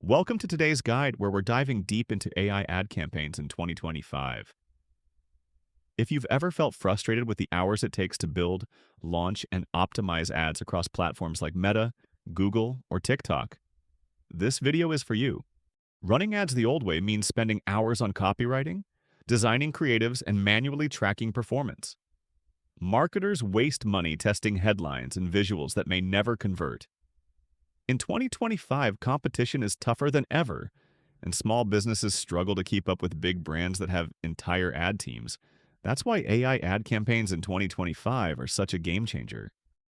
Welcome to today's guide where we're diving deep into AI ad campaigns in 2025. If you've ever felt frustrated with the hours it takes to build, launch, and optimize ads across platforms like Meta, Google, or TikTok, this video is for you. Running ads the old way means spending hours on copywriting, designing creatives, and manually tracking performance. Marketers waste money testing headlines and visuals that may never convert. In 2025, competition is tougher than ever, and small businesses struggle to keep up with big brands that have entire ad teams. That's why AI ad campaigns in 2025 are such a game changer.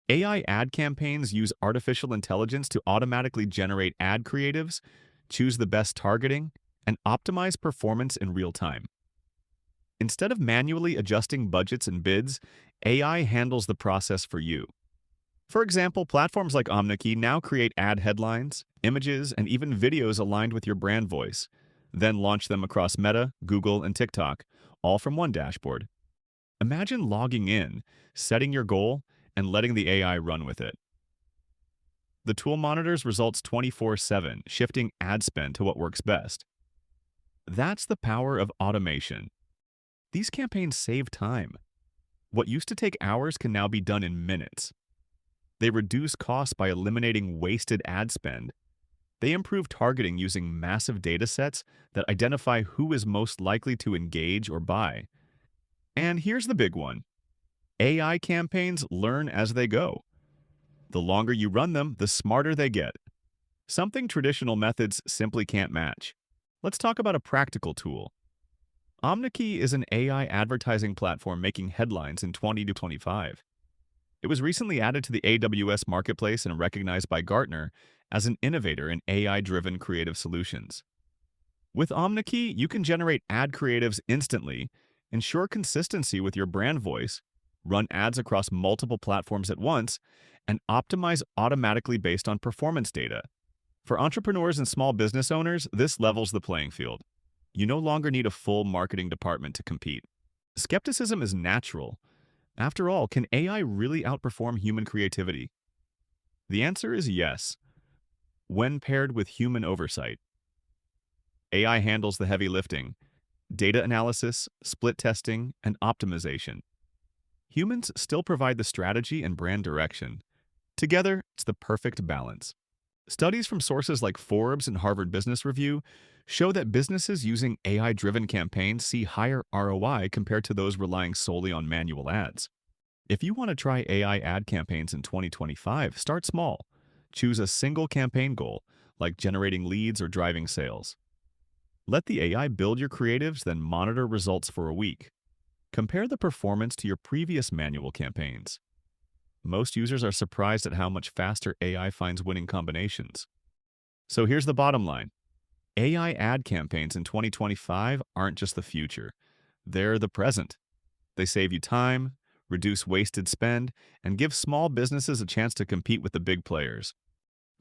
AI ad campaigns use artificial intelligence to automatically generate ad creatives, choose the best targeting, and optimize performance in real time. Instead of manually adjusting budgets and bids, AI handles the process for you. For example, platforms like Omniki now create ad headlines, images, and even videos aligned with your brand voice, then launch them across Meta, Google, and TikTok, all from one dashboard. Imagine logging in, setting your goal, and letting the AI run with it. The tool monitors results 24/7, shifting ad spend to what works best. That's the power of automation. These campaigns save time. What used to take hours can now be done in minutes. They reduce costs by eliminating wasted ad spend. They improve targeting using massive data sets that identify who is most likely to engage or buy. And here's the big one. AI campaigns learn as they go. The longer you run them, the smarter they get. Something traditional methods simply can't match. Let's talk about a practical tool. Omniki is an AI advertising platform making headlines in 2025. It was recently added to the AWS Marketplace and recognized by Gartner as an innovator in AI-driven creative solutions. With Omniki, you can generate ad creatives instantly, ensure consistency with your brand voice, run ads across multiple platforms at once, and optimize automatically based on performance data. For entrepreneurs and small business owners, this levels the playing field. You no longer need a full marketing department to compete. Skepticism is natural. After all, can AI really outperform human creativity? The answer is yes, when paired with human oversight. AI handles the heavy lifting, data analysis, split testing, and optimization. Humans still provide the strategy and brand direction. Together, it's the perfect balance. Studies from sources like Forbes and Harvard Business Review show that businesses using AI-driven campaigns see higher ROI compared to those relying solely on manual ads. If you want to try AI ad campaigns in 2025, start small. Choose a single campaign goal, like generating leads or driving sales. Let the AI build your creatives, then monitor results for a week. Compare the performance to your previous manual campaigns. Most users are surprised at how much faster AI finds winning combinations. So here's the bottom line. AI ad campaigns in 2025 aren't just the future. They're the present. They save you time, reduce wasted spend, and give small businesses a chance to compete with the big players.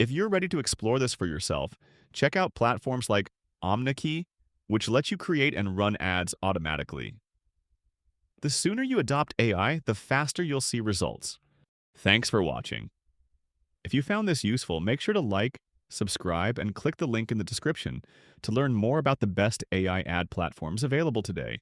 If you're ready to explore this for yourself, check out platforms like Omniki, which lets you create and run ads automatically. The sooner you adopt AI, the faster you'll see results. Thanks for watching. If you found this useful, make sure to like, subscribe, and click the link in the description to learn more about the best AI ad platforms available today.